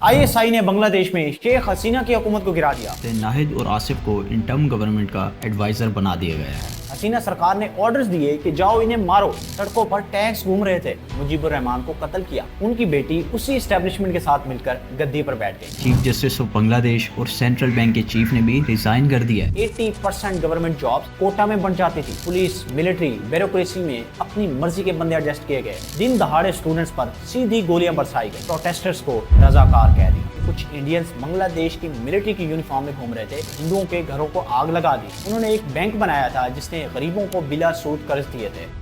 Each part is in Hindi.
आईएसआई ने बांग्लादेश में शेख हसीना की हुकूमत को गिरा दिया। नाहिद और आसिफ को इंटर्म गवर्नमेंट का एडवाइजर बना दिया गया है। हसीना सरकार ने ऑर्डर्स दिए कि जाओ इन्हें मारो। सड़कों पर टैंक्स घूम रहे थे। मुजीबुर रहमान को कत्ल किया। उनकी बेटी उसी एस्टेब्लिशमेंट के साथ मिलकर गद्दी पर बैठ गई। चीफ जस्टिस ऑफ बांग्लादेश और सेंट्रल बैंक के चीफ ने भी रिजाइन कर दिया। 80% गवर्नमेंट जॉब्स कोटा में बन जाती थी। पुलिस, मिलिट्री, ब्यूरोक्रेसी में अपनी मर्जी के बंदे एडजस्ट किए गए। दिन दहाड़े स्टूडेंट्स पर सीधी गोलियां बरसाई गई। प्रोटेस्टर्स को रजाकार कह दिया। कुछ इंडियंस बांग्लादेश की मिलिट्री की यूनिफॉर्म में घूम रहे थे। हिंदुओं के घरों को आग लगा दी। उन्होंने एक बैंक बनाया था जिसने गरीबों को बिला सूद कर्ज दिए थे।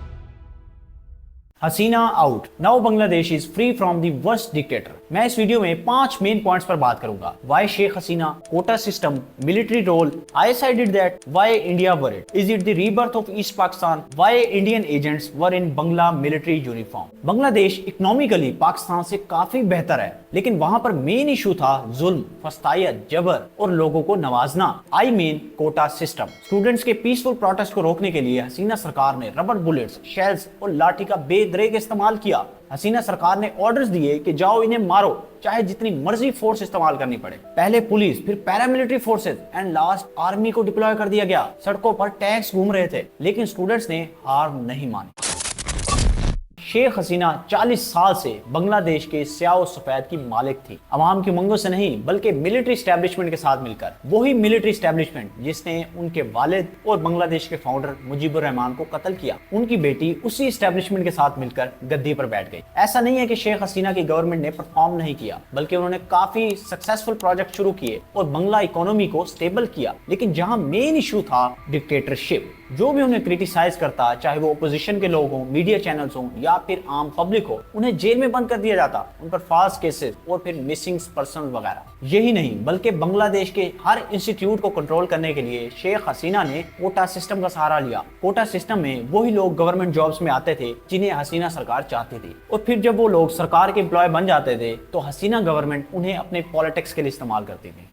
Hasina out, now Bangladesh is free from the worst dictator. मैं इस वीडियो में 5 मेन पॉइंट्स पर बात करूंगा। Why Sheikh Hasina, quota system, military role, ISI did that, why India worried, is it the rebirth of East Pakistan, why Indian agents were in Bangla military uniform. Bangladesh economically Pakistan से काफी बेहतर है, लेकिन वहां पर मेन इशू था जुल्म, फस्तायत, जबर और लोगों को नवाजना। I mean quota system. Students के पीसफुल प्रोटेस्ट को रोकने के लिए हसीना सरकार ने रबर बुलेट्स, शेल्स और लाठी का बेदरेग इस्तेमाल किया। हसीना सरकार ने ऑर्डर्स दिए कि जाओ इन्हें मारो, चाहे जितनी मर्जी फोर्स इस्तेमाल करनी पड़े। पहले पुलिस, फिर paramilitary forces and last army को डिप्लॉय कर दिया गया। सड़कों पर टैंक्स घूम रहे थे, लेकिन स्टूडेंट्स ने हार नहीं मानी। शेख हसीना 40 साल से बांग्लादेश के स्याह सफेद की मालिक थी। अवाम की उमंगों से नहीं, बल्कि मिलिट्री एस्टेब्लिशमेंट के साथ मिलकर। वही मिलिट्री एस्टेब्लिशमेंट जिसने उनके वालिद और बांग्लादेश के फाउंडर मुजीबुर रहमान को कत्ल किया। उनकी बेटी उसी एस्टेब्लिशमेंट के साथ मिलकर गद्दी पर बैठ गई। ऐसा नहीं है कि शेख हसीना की गवर्नमेंट ने परफॉर्म नहीं किया, बल्कि उन्होंने काफी सक्सेसफुल प्रोजेक्ट शुरू किए और बांग्ला इकोनॉमी को स्टेबल किया। लेकिन जहां मेन इशू था डिक्टेटरशिप, जो भी उन्हें क्रिटिसाइज करता, चाहे वो ओपोजिशन के लोग हों, मीडिया चैनल्स हों या फिर आम पब्लिक हो, उन्हें जेल में बंद कर दिया जाता। उन पर फास्ट केसेस और फिर मिसिंग पर्सन वगैरह। यही नहीं, बल्कि बांग्लादेश के हर इंस्टीट्यूट को कंट्रोल करने के लिए शेख हसीना ने कोटा सिस्टम का सहारा लिया। कोटा सिस्टम में वही लोग गवर्नमेंट जॉब्स में आते थे जिन्हें हसीना सरकार चाहती थी, और फिर जब वो लोग सरकार के एम्प्लॉय बन जाते थे तो हसीना गवर्नमेंट उन्हें अपने पॉलिटिक्स के लिए इस्तेमाल करती थी।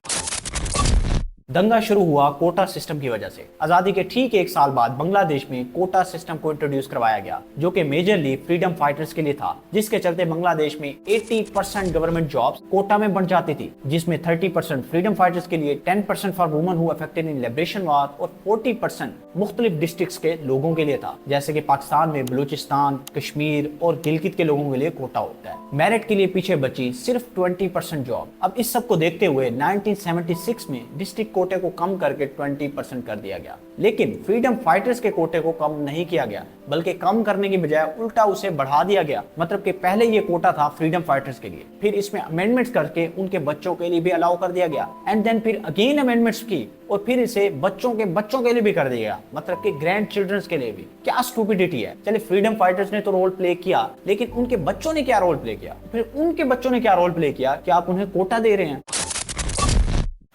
दंगा शुरू हुआ कोटा सिस्टम की वजह से। आजादी के ठीक 1 साल बाद बांग्लादेश में कोटा सिस्टम को इंट्रोड्यूस करवाया गया, जो कि मेजरली फ्रीडम फाइटर्स के लिए था, जिसके चलते बांग्लादेश में 80% गवर्नमेंट जॉब्स कोटा में बन जाती थी, जिसमें 30% फ्रीडम फाइटर्स के लिए, 10% for women who affected in liberation war और 40% मुख्तलिफ डिस्ट्रिक्ट्स के लोगों के लिए था। जैसे कि पाकिस्तान में बलूचिस्तान, कश्मीर और गिलगित के लोगों के लिए कोटा होता है। मेरिट के लिए पीछे बची सिर्फ 20% जॉब। अब इस सब को देखते हुए 1976 में डिस्ट्रिक्ट कोटे को कम करके 20% कर दिया गया। लेकिन फ्रीडम फाइटर्स के कोटे को कम नहीं किया गया, बल्कि कम करने की बजाय उल्टा उसे बढ़ा दिया गया। मतलब कि पहले ये कोटा था फ्रीडम फाइटर्स के लिए, फिर इसमें अमेंडमेंट्स करके उनके बच्चों के लिए भी अलाउ कर दिया गया, एंड देन फिर अगेन अमेंडमेंट्स की और फिर इसे बच्चों के लिए भी कर दिया गया, मतलब कि ग्रैंड चिल्ड्रंस के लिए भी। क्या स्टूपिडिटी है। चलिए, फ्रीडम फाइटर्स ने तो रोल प्ले किया, लेकिन उनके बच्चों ने क्या रोल प्ले किया? फिर उनके बच्चों ने क्या रोल प्ले किया कि आप उन्हें कोटा दे रहे हैं?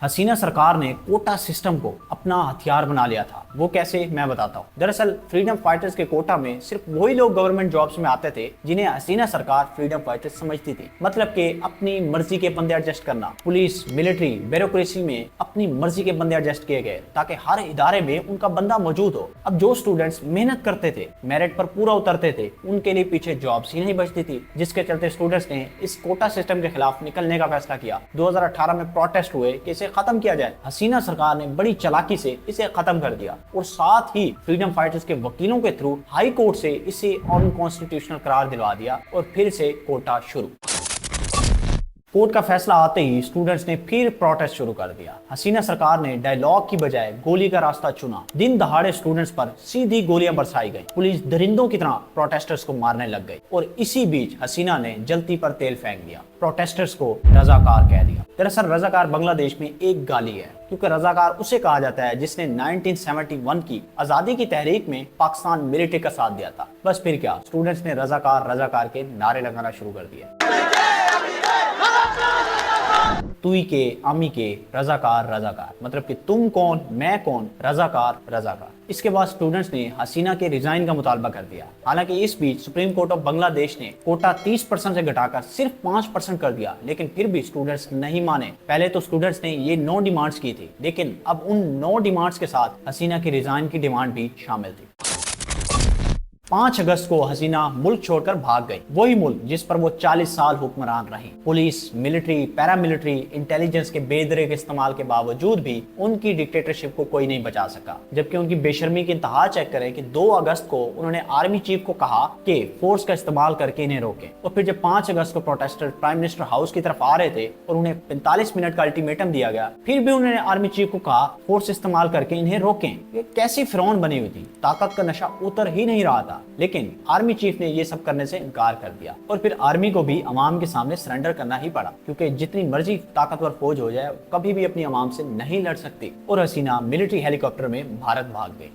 हसीना सरकार ने कोटा सिस्टम को अपना हथियार बना लिया था। वो कैसे, मैं बताता हूँ। दरअसल फ्रीडम फाइटर्स के कोटा में सिर्फ वही लोग गवर्नमेंट जॉब्स में आते थे जिन्हें हसीना सरकार फ्रीडम फाइटर्स समझती थी। मतलब कि अपनी मर्जी के बंदे एडजस्ट करना। पुलिस, मिलिट्री, ब्यूरोक्रेसी में अपनी मर्जी के बंदे एडजस्ट किए गए ताकि हर इदारे में उनका बंदा मौजूद हो। अब जो स्टूडेंट्स मेहनत करते थे, मेरिट पर पूरा उतरते थे, उनके लिए पीछे जॉब्स ही नहीं बचती थी, जिसके चलते स्टूडेंट्स ने इस कोटा सिस्टम के खिलाफ निकलने का फैसला किया। 2018 में प्रोटेस्ट हुए कि इसे खत्म किया जाए। हसीना सरकार ने बड़ी चालाकी से इसे खत्म कर दिया और साथ ही फ्रीडम फाइटर्स के वकीलों के थ्रू हाई कोर्ट से इसे अनकॉन्स्टिट्यूशनल करार दिलवा दिया और फिर से कोटा शुरू। कोर्ट का फैसला आते ही स्टूडेंट्स ने फिर प्रोटेस्ट शुरू कर दिया। हसीना सरकार ने डायलॉग की बजाय गोली का रास्ता चुना। दिन दहाड़े स्टूडेंट्स पर सीधी गोलियां बरसाई गई। पुलिस दरिंदों की तरह प्रोटेस्टर्स को मारने लग गई और इसी बीच हसीना ने जलती पर तेल फेंक दिया। प्रोटेस्टर्स को रजाकार कह दिया। दरअसल रजाकार बांग्लादेश में एक गाली है, क्योंकि रजाकार उसे कहा जाता है जिसने 1971 की आजादी की तहरीक में पाकिस्तान मिलिट्री का साथ दिया था। बस फिर क्या, स्टूडेंट्स ने रजाकार के नारे लगाना शुरू कर दिए। तुई के, आमी के, रजाकार, मतलब कि तुम कौन, मैं कौन, रजाकार। इसके बाद स्टूडेंट्स ने हसीना के रिजाइन का मुतालबा कर दिया। हालांकि इस बीच सुप्रीम कोर्ट ऑफ बांग्लादेश ने कोटा 30% से घटाकर सिर्फ 5% कर दिया, लेकिन फिर भी स्टूडेंट्स नहीं माने। पहले तो स्टूडेंट्स ने ये 9 डिमांड्स की थी, लेकिन अब उन 9 डिमांड्स के साथ हसीना की रिजाइन की डिमांड भी शामिल थी। 5 अगस्त को हसीना मुल्क छोड़कर भाग गई, वही मुल्क जिस पर वो 40 साल हुक्मरान रही। पुलिस, मिलिट्री, पैरामिलिट्री, इंटेलिजेंस के बेदरे के इस्तेमाल के बावजूद भी उनकी डिक्टेटरशिप को कोई नहीं बचा सका। जबकि उनकी बेशर्मी की इंतहा चेक करें कि 2 अगस्त को उन्होंने आर्मी चीफ को कहा कि फोर्स का इस्तेमाल करके इन्हें रोकें, और फिर जब 5 अगस्त को प्रोटेस्टर प्राइम मिनिस्टर हाउस की तरफ आ रहे थे और उन्हें 45 मिनट का अल्टीमेटम दिया गया, फिर भी उन्होंने आर्मी चीफ को कहा फोर्स इस्तेमाल करके इन्हें रोकें। ये कैसी फिरौन बनी हुई थी, ताकत का नशा उतर ही नहीं रहा था। लेकिन आर्मी चीफ ने ये सब करने से इनकार कर दिया और फिर आर्मी को भी अवाम के सामने सरेंडर करना ही पड़ा, क्योंकि जितनी मर्जी ताकतवर फौज हो जाए कभी भी अपनी अवाम से नहीं लड़ सकती। और हसीना मिलिट्री हेलीकॉप्टर में भारत भाग गई।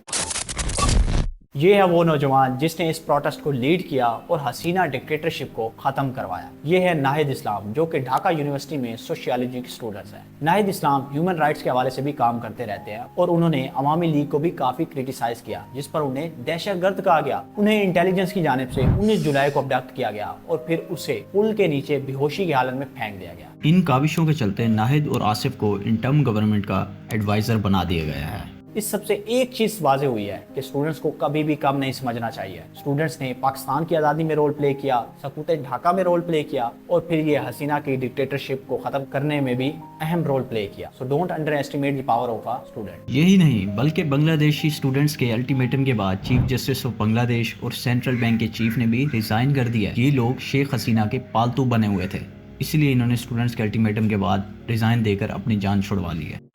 ये है वो नौजवान जिसने इस प्रोटेस्ट को लीड किया और हसीना डिक्टेटरशिप को खत्म करवाया। ये है नाहिद इस्लाम, जो कि ढाका यूनिवर्सिटी में सोशियोलॉजी के स्टूडेंट्स हैं। नाहिद इस्लाम ह्यूमन राइट्स के हवाले से भी काम करते रहते हैं और उन्होंने अवामी लीग को भी काफी क्रिटिसाइज किया, जिस पर उन्हें दहशतगर्द कहा गया। उन्हें इंटेलिजेंस की जानिब से 19 जुलाई को अबडक्ट किया गया और फिर उसे पुल के नीचे बेहोशी की हालत में फेंक दिया गया। इन काविशों के चलते नाहिद और आसिफ को इंटर्म गवर्नमेंट का एडवाइजर बना दिया गया है। इस सबसे एक चीज वाजे हुई है कि स्टूडेंट्स को कभी भी कम नहीं समझना चाहिए। स्टूडेंट्स ने पाकिस्तान की आज़ादी में रोल प्ले किया, सकूत ढाका में रोल प्ले किया और फिर ये हसीना की डिक्टेटरशिप को खत्म करने में भी अहम रोल प्ले किया। So don't under estimate the power of a student. यही नहीं बल्कि बांग्लादेशी स्टूडेंट्स के अल्टीमेटम के बाद चीफ जस्टिस ऑफ बांग्लादेश और सेंट्रल बैंक के चीफ ने भी रिजाइन कर दिया। ये लोग शेख हसीना के पालतू बने हुए थे, इसलिए इन्होंने स्टूडेंट्स के अल्टीमेटम के बाद रिजाइन देकर अपनी जान छुड़वा ली है।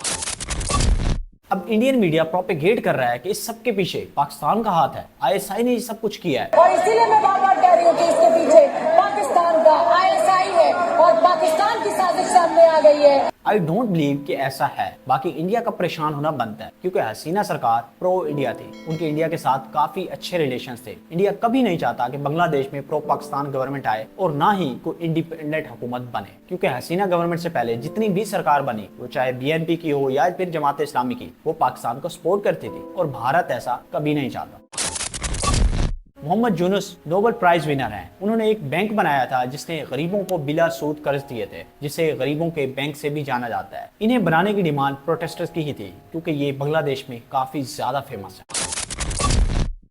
अब इंडियन मीडिया प्रोपेगेट कर रहा है कि इस सब के पीछे पाकिस्तान का हाथ है, आईएसआई ने ये सब कुछ किया है। और इसीलिए मैं बार बार कह रही हूँ कि इसके पीछे पाकिस्तान का आईएसआई है और पाकिस्तान की साजिश सामने आ गई है। आई डोंट बिलीव कि ऐसा है। बाकी इंडिया का परेशान होना बनता है, क्योंकि हसीना सरकार प्रो इंडिया थी, उनके इंडिया के साथ काफी अच्छे रिलेशंस थे। इंडिया कभी नहीं चाहता कि बांग्लादेश में प्रो पाकिस्तान गवर्नमेंट आए और ना ही कोई इंडिपेंडेंट हुकूमत बने, क्योंकि हसीना गवर्नमेंट से पहले जितनी भी सरकार बनी, वो चाहे बीएनपी की हो या फिर जमात इस्लामी की, वो पाकिस्तान को सपोर्ट करती थी और भारत ऐसा कभी नहीं चाहता। Mohammad Yunus Nobel prize winner हैं। उन्होंने एक बैंक बनाया था जिसने गरीबों को बिला सूद कर्ज दिए थे, जिसे गरीबों के बैंक से भी जाना जाता है। इन्हें बनाने की डिमांड प्रोटेस्टर्स की ही थी, क्योंकि ये बांग्लादेश में काफी ज्यादा फेमस है।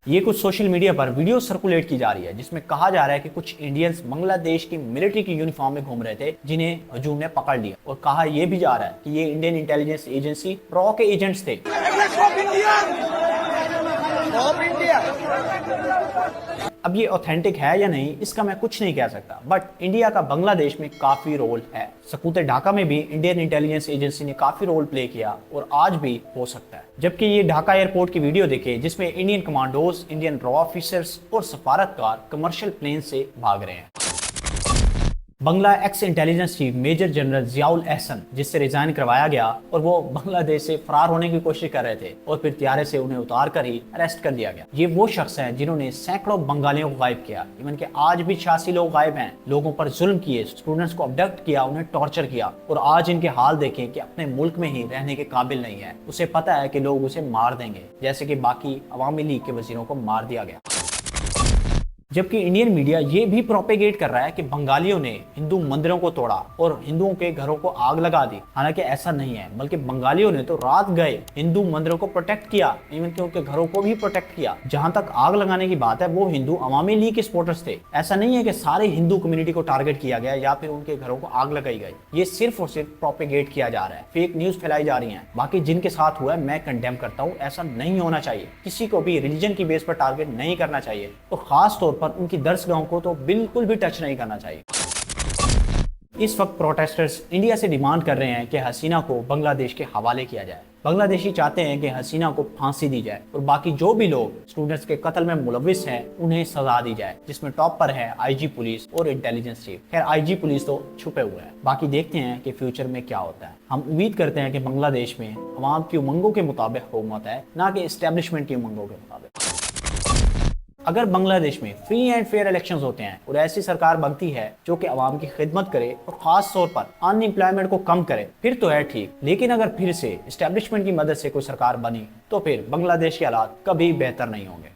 ये कुछ सोशल मीडिया पर वीडियो सर्कुलेट की जा रही है जिसमें कहा जा रहा है कि कुछ इंडियंस बांग्लादेश की मिलिट्री की यूनिफॉर्म में घूम रहे थे, जिन्हें हजूम ने पकड़ लिया, और कहा यह भी जा रहा है कि ये इंडियन इंटेलिजेंस एजेंसी प्रो के एजेंट्स थे। अब ये ऑथेंटिक है या नहीं इसका मैं कुछ नहीं कह सकता, बट इंडिया का बांग्लादेश में काफी रोल है। सकूत ढाका में भी इंडियन इंटेलिजेंस एजेंसी ने काफी रोल प्ले किया और आज भी हो सकता है। जबकि ये ढाका एयरपोर्ट की वीडियो देखे जिसमें इंडियन कमांडोज, इंडियन रॉ ऑफिसर्स और सफारतकार कमर्शियल प्लेन से भाग रहे हैं। Bangla ex intelligence chief major general Ziaul Ahsan, जिससे रिजाइन करवाया गया और वो बांग्लादेश से फरार होने की कोशिश कर रहे थे और फिर त्यारे से उन्हें उतार कर ही अरेस्ट कर दिया गया। ये वो शख्स हैं जिन्होंने सैकड़ों बंगालियों को गायब किया। इवन के आज भी 86 लोग गायब हैं। लोगों पर जुल्म किए, स्टूडेंट्स को अबडक्ट किया, उन्हें टॉर्चर किया और आज इनके हाल देखें कि अपने मुल्क में ही रहने के काबिल नहीं है। उसे पता है कि लोग उसे मार देंगे, जैसे कि बाकी अवामी लीग के वजीरों को मार दिया गया। जबकि इंडियन मीडिया ये भी प्रोपेगेट कर रहा है कि बंगालियों ने हिंदू मंदिरों को तोड़ा और हिंदुओं के घरों को आग लगा दी। हालांकि ऐसा नहीं है, बल्कि बंगालियों ने तो रात गए हिंदू मंदिरों को प्रोटेक्ट किया, इवन कि उनके घरों को भी प्रोटेक्ट किया। जहां तक आग लगाने की बात है, वो हिंदू अवामी लीग के सपोर्टर्स थे। ऐसा नहीं है कि सारे हिंदू कम्युनिटी को टारगेट किया गया या फिर उनके घरों को आग लगाई गई। ये सिर्फ और सिर्फ प्रोपेगेट किया जा रहा है, फेक न्यूज फैलाई जा रही है। बाकी जिनके साथ हुआ है मैं कंडेम करता हूँ, ऐसा नहीं होना चाहिए। किसी को भी रिलीजन की बेस पर टारगेट नहीं करना चाहिए और खास तौर पर उनकी दर्शगाहों को तो बिल्कुल भी टच नहीं करना चाहिए। इस वक्त प्रोटेस्टर्स इंडिया से डिमांड कर रहे हैं कि हसीना को बांग्लादेश के हवाले किया जाए। बांग्लादेशी चाहते हैं कि हसीना को फांसी दी जाए और बाकी जो भी लोग स्टूडेंट्स के कत्ल में मुलविस हैं उन्हें सजा दी जाए, जिसमें टॉप पर है आईजी पुलिस और इंटेलिजेंस चीफ। खैर आईजी पुलिस तो छुपे हुए हैं, बाकी देखते हैं कि फ्यूचर में क्या होता है। हम उम्मीद करते हैं कि बांग्लादेश में अवाम की उमंगों के मुताबिक हुकूमत है, ना कि एस्टेब्लिशमेंट की उमंगों के मुताबिक। अगर बांग्लादेश में फ्री एंड फेयर इलेक्शंस होते हैं और ऐसी सरकार बनती है जो कि अवाम की खिदमत करे और खास तौर पर अनएम्प्लॉयमेंट को कम करे, फिर तो है ठीक। लेकिन अगर फिर से एस्टेब्लिशमेंट की मदद से कोई सरकार बनी तो फिर बांग्लादेश के हालात कभी बेहतर नहीं होंगे।